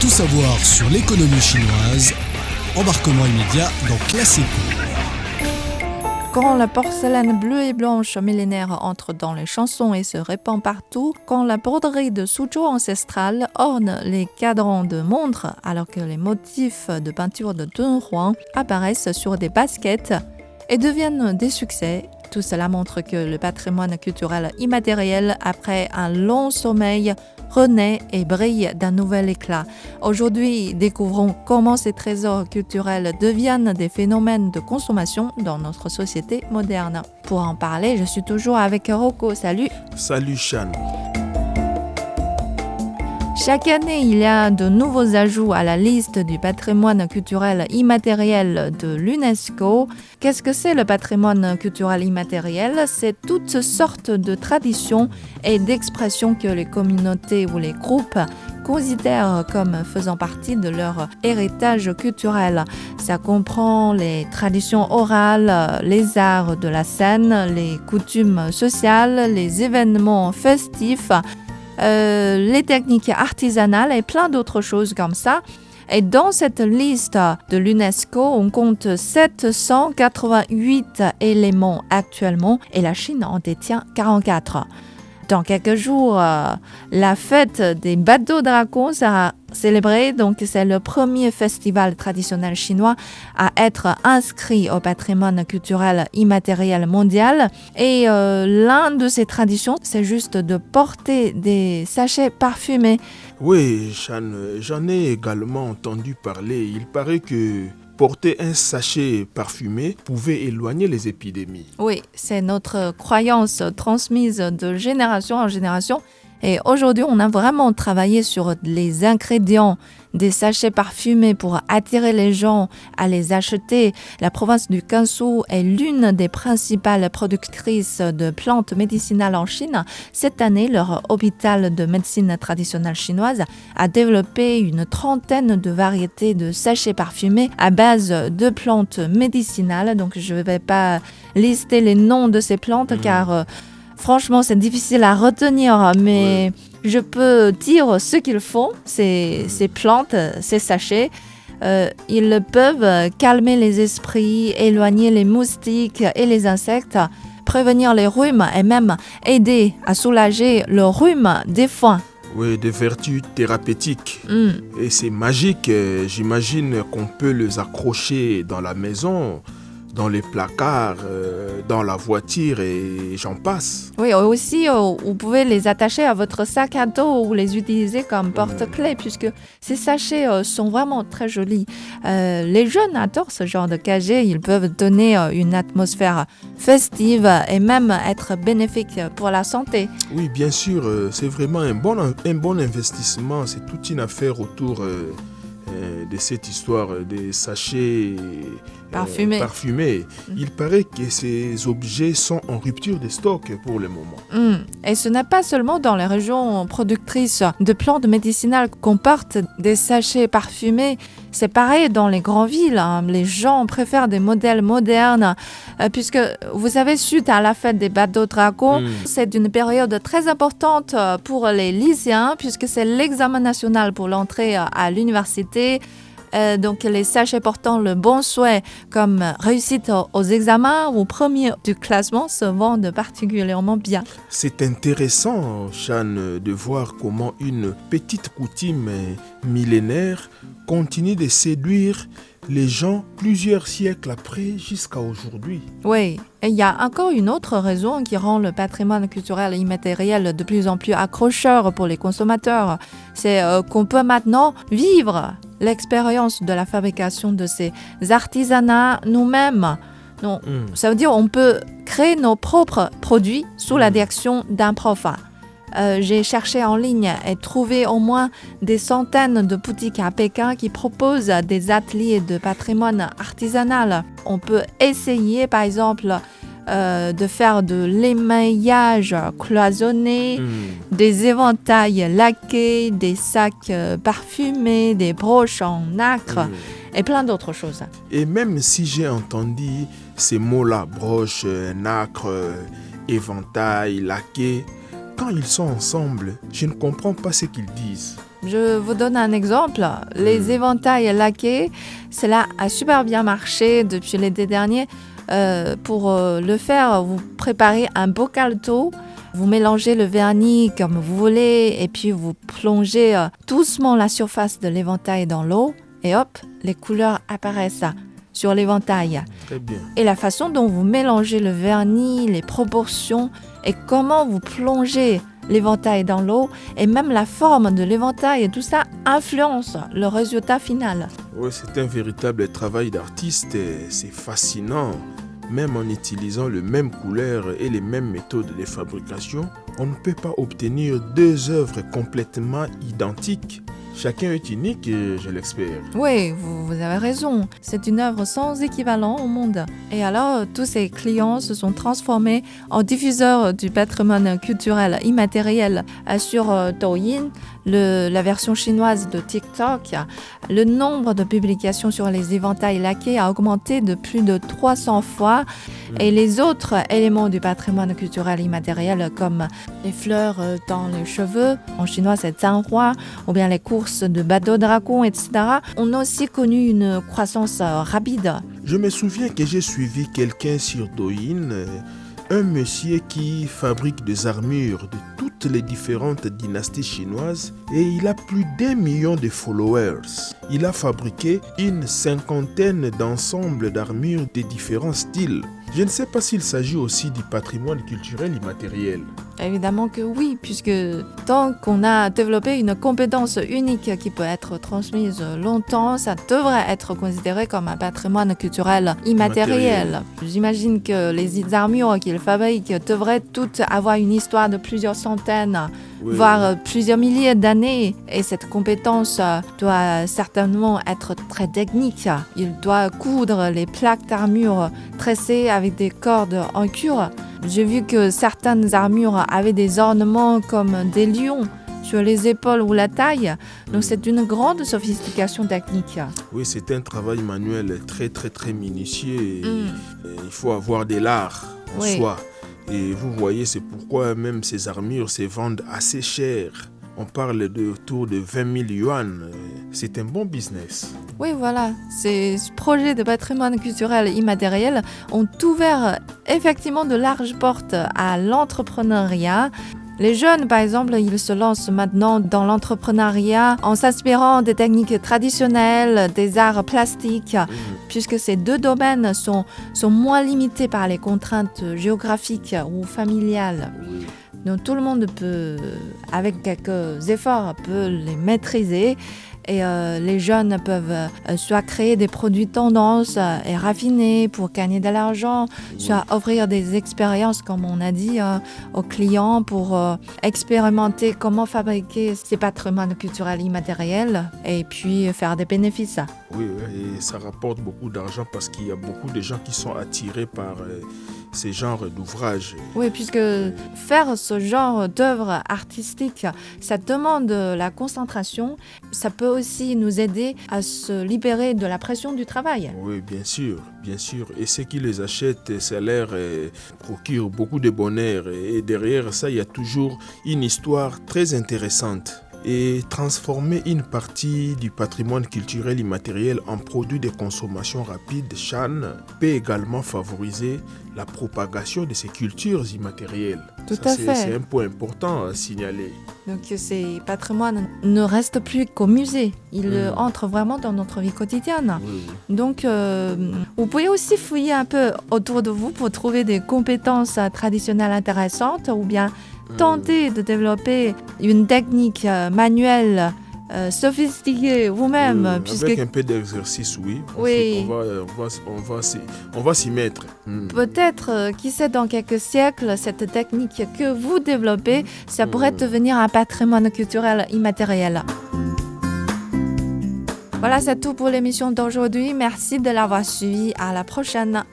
Tout savoir sur l'économie chinoise, embarquement immédiat dans Classe Éco. Quand la porcelaine bleue et blanche millénaire entre dans les chansons et se répand partout, quand la broderie de Suzhou ancestrale orne les cadrans de montres, alors que les motifs de peinture de Dunhuang apparaissent sur des baskets et deviennent des succès, tout cela montre que le patrimoine culturel immatériel, après un long sommeil, renaît et brille d'un nouvel éclat. Aujourd'hui, découvrons comment ces trésors culturels deviennent des phénomènes de consommation dans notre société moderne. Pour en parler, je suis toujours avec Rocco. Salut. Salut Chan. Chaque année, il y a de nouveaux ajouts à la liste du patrimoine culturel immatériel de l'UNESCO. Qu'est-ce que c'est le patrimoine culturel immatériel ? C'est toutes sortes de traditions et d'expressions que les communautés ou les groupes considèrent comme faisant partie de leur héritage culturel. Ça comprend les traditions orales, les arts de la scène, les coutumes sociales, les événements festifs, les techniques artisanales et plein d'autres choses comme ça. Et dans cette liste de l'UNESCO, on compte 788 éléments actuellement et la Chine en détient 44. Dans quelques jours, la fête des bateaux dragons sera célébrée. Donc, c'est le premier festival traditionnel chinois à être inscrit au patrimoine culturel immatériel mondial. Et l'un de ces traditions, c'est juste de porter des sachets parfumés. Oui, Chan, j'en ai également entendu parler. Il paraît que porter un sachet parfumé pouvait éloigner les épidémies. Oui, c'est notre croyance transmise de génération en génération. Et aujourd'hui, on a vraiment travaillé sur les ingrédients des sachets parfumés pour attirer les gens à les acheter. La province du Gansu est l'une des principales productrices de plantes médicinales en Chine. Cette année, leur hôpital de médecine traditionnelle chinoise a développé une trentaine de variétés de sachets parfumés à base de plantes médicinales. Donc, je ne vais pas lister les noms de ces plantes car franchement, c'est difficile à retenir, mais je peux dire ce qu'ils font, ces plantes, ces sachets. Ils peuvent calmer les esprits, éloigner les moustiques et les insectes, prévenir les rhumes et même aider à soulager le rhume des foins. Oui, des vertus thérapeutiques. Et c'est magique. J'imagine qu'on peut les accrocher dans la maison, dans les placards, dans la voiture et j'en passe. Oui, aussi, vous pouvez les attacher à votre sac à dos ou les utiliser comme porte-clés puisque ces sachets sont vraiment très jolis. Les jeunes adorent ce genre de cachets. Ils peuvent donner une atmosphère festive et même être bénéfiques pour la santé. Oui, bien sûr, c'est vraiment un bon investissement. C'est toute une affaire autour de cette histoire des sachets parfumés. Il paraît que ces objets sont en rupture de stock pour le moment. Et ce n'est pas seulement dans les régions productrices de plantes médicinales qu'on porte des sachets parfumés. C'est pareil dans les grandes villes. Les gens préfèrent des modèles modernes puisque vous savez, suite à la fête des bateaux dragons, c'est une période très importante pour les lycéens puisque c'est l'examen national pour l'entrée à l'université. Donc les sachets portant le bon souhait comme réussite aux examens ou premier du classement se vendent particulièrement bien. C'est intéressant, Chan, de voir comment une petite coutume millénaire continue de séduire les gens plusieurs siècles après jusqu'à aujourd'hui. Oui, et il y a encore une autre raison qui rend le patrimoine culturel immatériel de plus en plus accrocheur pour les consommateurs. C'est qu'on peut maintenant vivre l'expérience de la fabrication de ces artisanats nous-mêmes. Donc, ça veut dire qu'on peut créer nos propres produits sous la direction d'un prof. J'ai cherché en ligne et trouvé au moins des centaines de boutiques à Pékin qui proposent des ateliers de patrimoine artisanal. On peut essayer par exemple de faire de l'émaillage cloisonné, des éventails laqués, des sacs parfumés, des broches en nacre et plein d'autres choses. Et même si j'ai entendu ces mots-là, broche, nacre, éventail, laqué, quand ils sont ensemble, je ne comprends pas ce qu'ils disent. Je vous donne un exemple. Les éventails laqués, cela a super bien marché depuis l'été dernier. Pour le faire, vous préparez un bocal d'eau, vous mélangez le vernis comme vous voulez et puis vous plongez doucement la surface de l'éventail dans l'eau et hop, les couleurs apparaissent sur l'éventail. Très bien. Et la façon dont vous mélangez le vernis, les proportions et comment vous plongez l'éventail dans l'eau et même la forme de l'éventail, tout ça influence le résultat final. Oui, c'est un véritable travail d'artiste et c'est fascinant. Même en utilisant les mêmes couleurs et les mêmes méthodes de fabrication, on ne peut pas obtenir deux œuvres complètement identiques. Chacun est unique, je l'espère. Oui, vous avez raison. C'est une œuvre sans équivalent au monde. Et alors, tous ces clients se sont transformés en diffuseurs du patrimoine culturel immatériel sur Douyin, la version chinoise de TikTok. Le nombre de publications sur les éventails laqués a augmenté de plus de 300 fois. Et les autres éléments du patrimoine culturel immatériel, comme les fleurs dans les cheveux, en chinois c'est zhanghua, ou bien les courses de bateaux dragons, etc., ont aussi connu une croissance rapide. Je me souviens que j'ai suivi quelqu'un sur Douyin, un monsieur qui fabrique des armures de toutes les différentes dynasties chinoises et il a plus d'1 million de followers. Il a fabriqué une 50aine d'ensembles d'armures de différents styles. Je ne sais pas s'il s'agit aussi du patrimoine culturel immatériel. Évidemment que oui, puisque tant qu'on a développé une compétence unique qui peut être transmise longtemps, ça devrait être considéré comme un patrimoine culturel immatériel. J'imagine que les armures qu'il fabrique devraient toutes avoir une histoire de plusieurs centaines, voire plusieurs milliers d'années. Et cette compétence doit certainement être très technique. Il doit coudre les plaques d'armure tressées avec des cordes en cuir. J'ai vu que certaines armures avaient des ornements comme des lions sur les épaules ou la taille. Donc c'est une grande sophistication technique. Oui, c'est un travail manuel très très très minutieux. Et il faut avoir de l'art en soi. Et vous voyez, c'est pourquoi même ces armures se vendent assez cher. On parle autour de 20 000 yuan. C'est un bon business. Oui, voilà. Ces projets de patrimoine culturel immatériel ont ouvert effectivement de larges portes à l'entrepreneuriat. Les jeunes, par exemple, ils se lancent maintenant dans l'entrepreneuriat en s'inspirant des techniques traditionnelles, des arts plastiques, puisque ces deux domaines sont moins limités par les contraintes géographiques ou familiales. Donc tout le monde peut, avec quelques efforts, peut les maîtriser. Et les jeunes peuvent soit créer des produits tendances et raffinés pour gagner de l'argent, soit offrir des expériences, comme on a dit, aux clients pour expérimenter comment fabriquer ces patrimoines culturels immatériels et puis faire des bénéfices. Oui, et ça rapporte beaucoup d'argent parce qu'il y a beaucoup de gens qui sont attirés par ces genres d'ouvrages. Oui, puisque faire ce genre d'œuvre artistique, ça demande la concentration. Ça peut aussi nous aider à se libérer de la pression du travail. Oui, bien sûr, bien sûr. Et ceux qui les achètent, ça leur procure beaucoup de bonheur. Et derrière ça, il y a toujours une histoire très intéressante. Et transformer une partie du patrimoine culturel immatériel en produit de consommation rapide, Shan, peut également favoriser la propagation de ces cultures immatérielles. Tout à fait. C'est un point important à signaler. Donc ces patrimoines ne restent plus qu'au musée. Ils entrent vraiment dans notre vie quotidienne. Donc vous pouvez aussi fouiller un peu autour de vous pour trouver des compétences traditionnelles intéressantes ou bien tenter de développer une technique manuelle sophistiquée vous-même. Avec un peu d'exercice, oui. On va s'y mettre. Peut-être, qui sait, dans quelques siècles, cette technique que vous développez, ça pourrait devenir un patrimoine culturel immatériel. Voilà, c'est tout pour l'émission d'aujourd'hui. Merci de l'avoir suivi. À la prochaine.